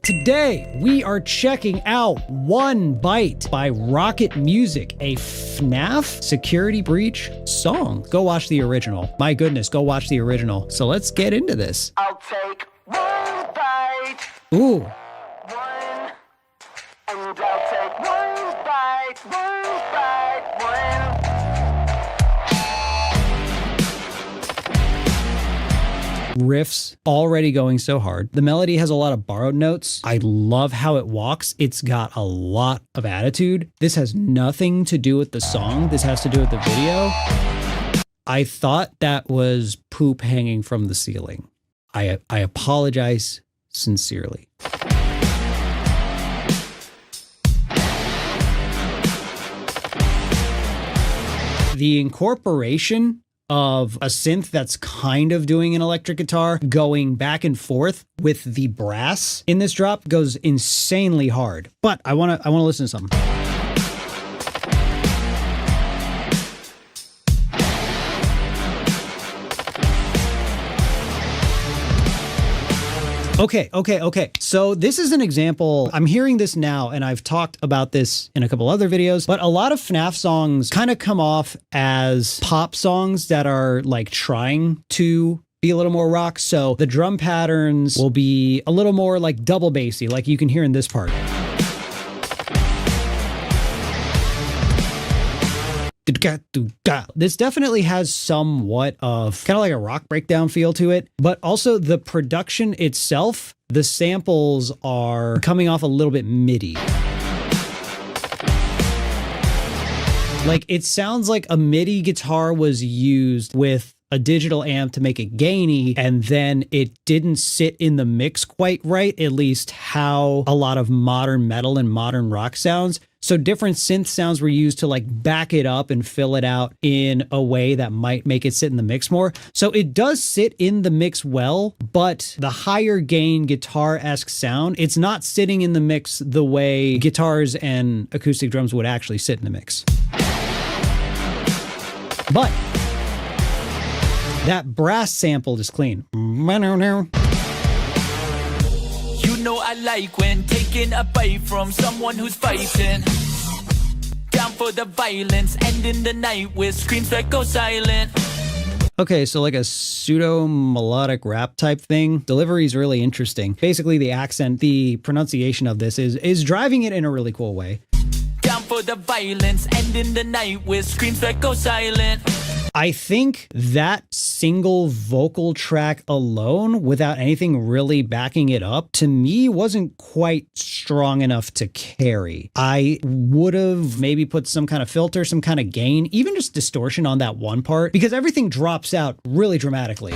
Today, we are checking out One Bite by Rockit Music, a FNAF security breach song. Go watch the original. My goodness, go watch the original. So let's get into this. I'll take one bite. Ooh. One. And I'll take one bite. One. Riffs already going so hard. The melody has a lot of borrowed notes. I love how it walks. It's got a lot of attitude. This has nothing to do with the song. This has to do with the video. I thought that was poop hanging from the ceiling. I apologize sincerely. The incorporation of a synth that's kind of doing an electric guitar going back and forth with the brass in this drop goes insanely hard. But I want to listen to something. Okay. So this is an example. I'm hearing this now, and I've talked about this in a couple other videos, but a lot of FNAF songs kind of come off as pop songs that are like trying to be a little more rock. So the drum patterns will be a little more like double bassy, like you can hear in this part. This definitely has somewhat of kind of like a rock breakdown feel to it, but also the production itself, the samples are coming off a little bit MIDI. Like it sounds like a MIDI guitar was used with a digital amp to make it gainy, and then it didn't sit in the mix quite right, at least how a lot of modern metal and modern rock sounds. So different synth sounds were used to like back it up and fill it out in a way that might make it sit in the mix more. So it does sit in the mix well, but the higher gain guitar-esque sound, it's not sitting in the mix the way guitars and acoustic drums would actually sit in the mix. But that brass sample is clean. You know I like when taking a bite from someone who's fighting. Down for the violence, ending the night with screams that go silent. Okay, so like a pseudo melodic rap type thing. Delivery is really interesting. Basically the accent, the pronunciation of this is driving it in a really cool way. Down for the violence, ending the night with screams that go silent. I think that single vocal track alone, without anything really backing it up, to me wasn't quite strong enough to carry. I would have maybe put some kind of filter, some kind of gain, even just distortion on that one part, because everything drops out really dramatically.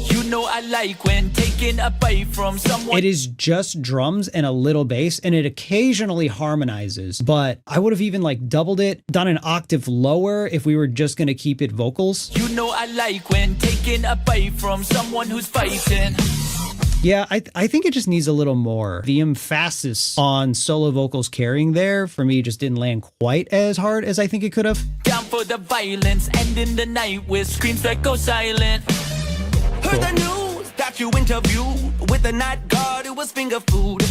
You know I like when taking a bite from someone. It is just drums and a little bass, and it occasionally harmonizes, but I would have even like doubled it, done an octave lower if we were just going to keep it vocals. You know I like when taking a bite from someone who's fighting. Yeah, I think it just needs a little more. The emphasis on solo vocals carrying there for me just didn't land quite as hard as I think it could have. Down for the violence, ending the night with screams that go silent. Heard the news that you interviewed with the night guard, it was finger food.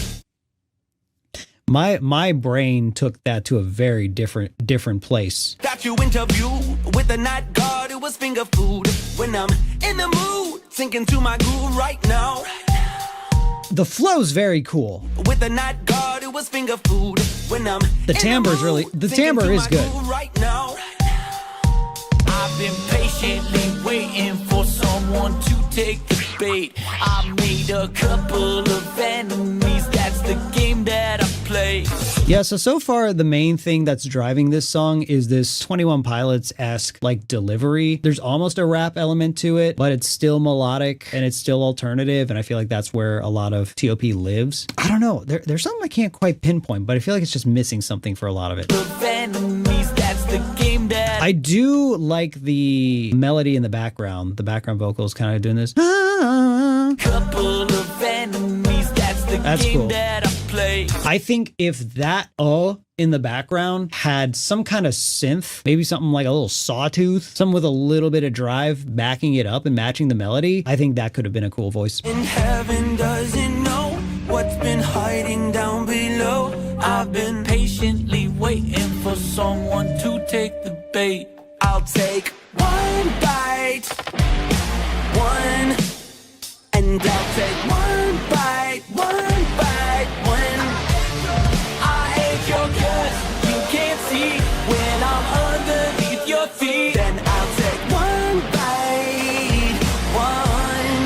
My brain took that to a very different place. That you interviewed with the night guard, it was finger food. When I'm in the mood, sinking to my groove right now. The flow's very cool. With the night guard, it was finger food. When I'm the timbre is good. Right now. I've been patiently waiting for someone to take the bait. I made a couple of enemies, that's the game that I play. Yeah, so far the main thing that's driving this song is this 21 Pilots-esque like delivery. There's almost a rap element to it, but it's still melodic and it's still alternative, and I feel like that's where a lot of TOP lives. I don't know, there's something I can't quite pinpoint, but I feel like it's just missing something for a lot of it. Enemies, that's the game that I do like the melody in the background. The background vocals kind of doing this. Couple of enemies, that's game cool. That I play. I think if that in the background had some kind of synth, maybe something like a little sawtooth, something with a little bit of drive backing it up and matching the melody, I think that could have been a cool voice. And heaven doesn't know what's been hiding down below. I've been patiently waiting for someone to take the bait. I'll take one bite, one, and I'll take one bite, one. I hate your guts, you can't see when I'm underneath your feet. Then I'll take one bite, one.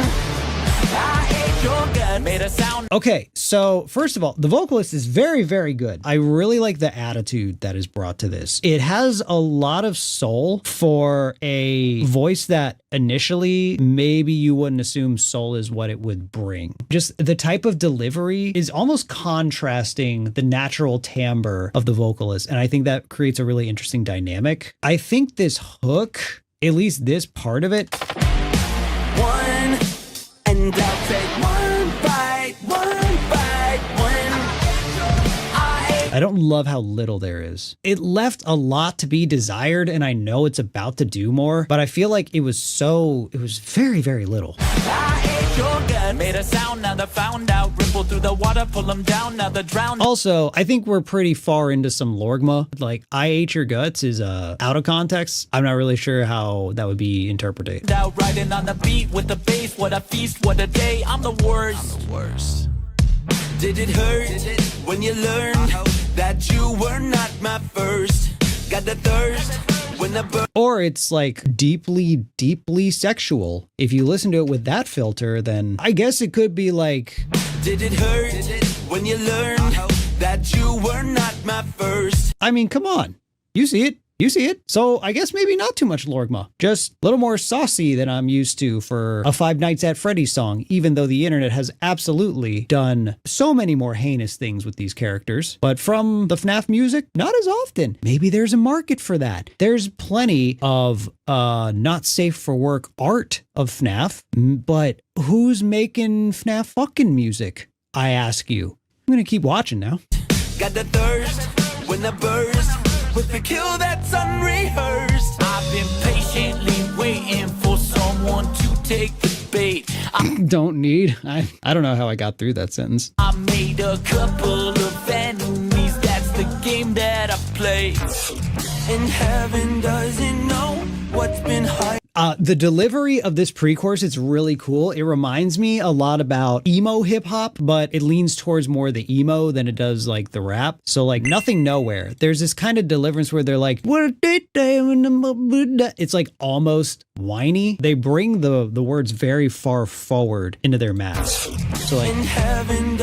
I hate your guts. Made a sound. Okay, so first of all, the vocalist is very, very good. I really like the attitude that is brought to this. It has a lot of soul for a voice that initially maybe you wouldn't assume soul is what it would bring. Just the type of delivery is almost contrasting the natural timbre of the vocalist, and I think that creates a really interesting dynamic. I think this hook, at least this part of it, one, and I'll take one bite, one. I don't love how little there is. It left a lot to be desired, and I know it's about to do more, but I feel like it was very, very little. I ate your gut, made a sound, now they're found out, ripple through the water, pull them down, now they're drowned. Also, I think we're pretty far into some lorgma. Like, I ate your guts is out of context. I'm not really sure how that would be interpreted. Out riding on the beat with the bass, what a feast, what a day, I'm the worst. Did it hurt when you learned that you were not my first? Got the thirst when the or it's like deeply, deeply sexual. If you listen to it with that filter, then I guess it could be like, did it hurt when you learned that you were not my first? I mean, come on. You see it. You see it. So I guess maybe not too much lorgma. Just a little more saucy than I'm used to for a Five Nights at Freddy's song, even though the internet has absolutely done so many more heinous things with these characters. But from the FNAF music, not as often. Maybe there's a market for that. There's plenty of not safe for work art of FNAF, but who's making FNAF fucking music? I ask you. I'm gonna keep watching now. Got the thirst when the burst. With the kill that's unrehearsed. I've been patiently waiting for someone to take the bait. I don't know how I got through that sentence. I made a couple of enemies, that's the game that I play. And heaven doesn't know what's been hiding. The delivery of this pre-chorus, it's really cool. It reminds me a lot about emo hip hop, but it leans towards more the emo than it does like the rap. So like Nothing Nowhere, there's this kind of deliverance where they're like, it's like almost whiny. They bring the words very far forward into their mask. So like, and heaven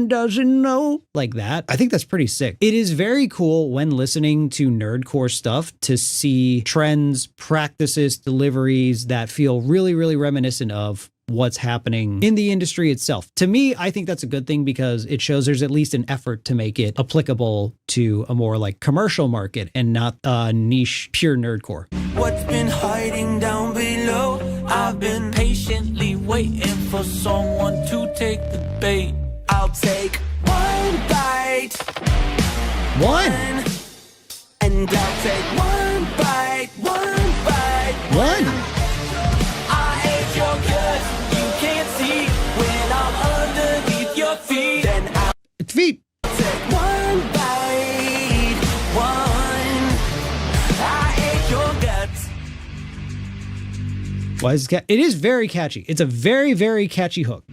doesn't know, like that. I think that's pretty sick. It is very cool when listening to nerdcore stuff to see trends, practices, deliveries that feel really, really reminiscent of what's happening in the industry itself. To me, I think that's a good thing because it shows there's at least an effort to make it applicable to a more like commercial market and not niche pure nerdcore. What's been hiding down below? I've been patiently waiting for someone to take the bait. I'll take one bite. One. And I'll take one bite. One. I hate your guts. You can't see when I'm underneath your feet. Then I'll Feet. take one bite. One. I hate your guts. Why is it is very catchy. It's a very, very catchy hook.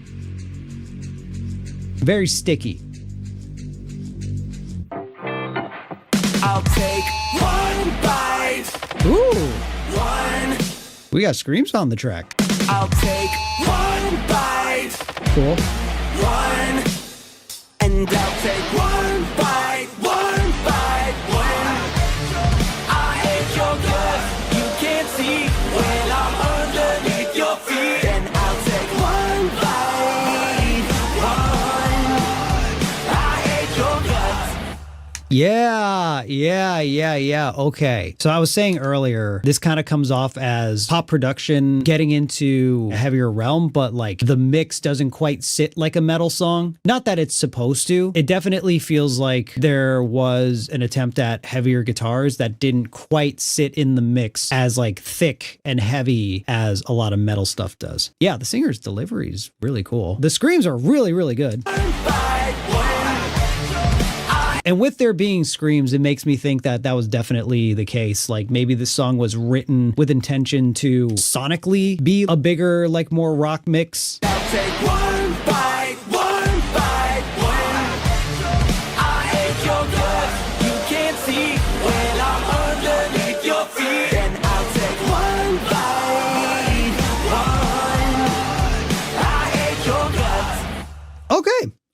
Very sticky. I'll take one bite. Ooh. One. We got screams on the track. I'll take one bite. Cool. One. And I'll take one bite. One. I hate your guts. You can't see when I'm underneath your feet. Then I'll take one bite. One. I hate your guts. Yeah. Okay. So I was saying earlier, this kind of comes off as pop production getting into a heavier realm, but like the mix doesn't quite sit like a metal song. Not that it's supposed to. It definitely feels like there was an attempt at heavier guitars that didn't quite sit in the mix as like thick and heavy as a lot of metal stuff does. Yeah, the singer's delivery is really cool. The screams are really, really good. And with there being screams, it makes me think that that was definitely the case. Like maybe this song was written with intention to sonically be a bigger, like more rock mix. I'll take one bite, one. I hate your guts, you can't see when I'm underneath your feet. Then I'll take one bite, I hate your guts.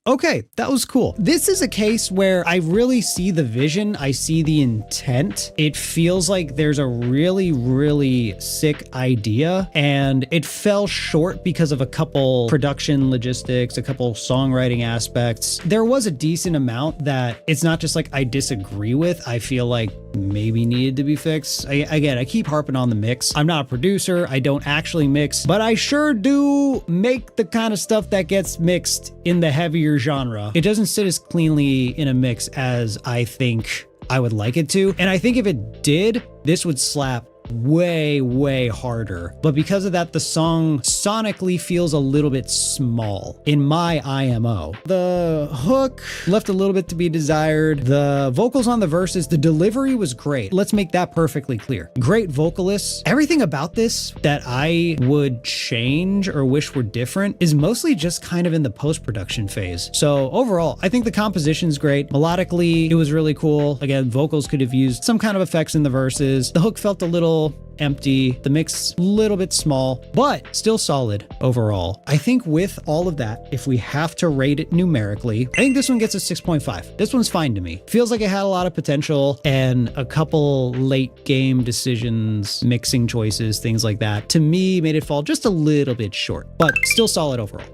Okay, that was cool. This is a case where I really see the vision. I see the intent. It feels like there's a really, really sick idea, and it fell short because of a couple production logistics, a couple songwriting aspects. There was a decent amount that it's not just like I disagree with. I feel like maybe needed to be fixed. Again, I keep harping on the mix. I'm not a producer. I don't actually mix, but I sure do make the kind of stuff that gets mixed in the heavier genre. It doesn't sit as cleanly in a mix as I think I would like it to. And I think if it did, this would slap way harder. But because of that, the song sonically feels a little bit small in my IMO. The hook left a little bit to be desired. The vocals on the verses, the delivery was great. Let's make that perfectly clear. Great vocalists. Everything about this that I would change or wish were different is mostly just kind of in the post-production phase. So overall, I think the composition's great. Melodically, it was really cool. Again, vocals could have used some kind of effects in the verses. The hook felt a little empty, the mix a little bit small, but still solid overall. I think with all of that, if we have to rate it numerically, I think this one gets a 6.5. This one's fine to me. Feels like it had a lot of potential, and a couple late game decisions, mixing choices, things like that, to me made it fall just a little bit short, but still solid overall.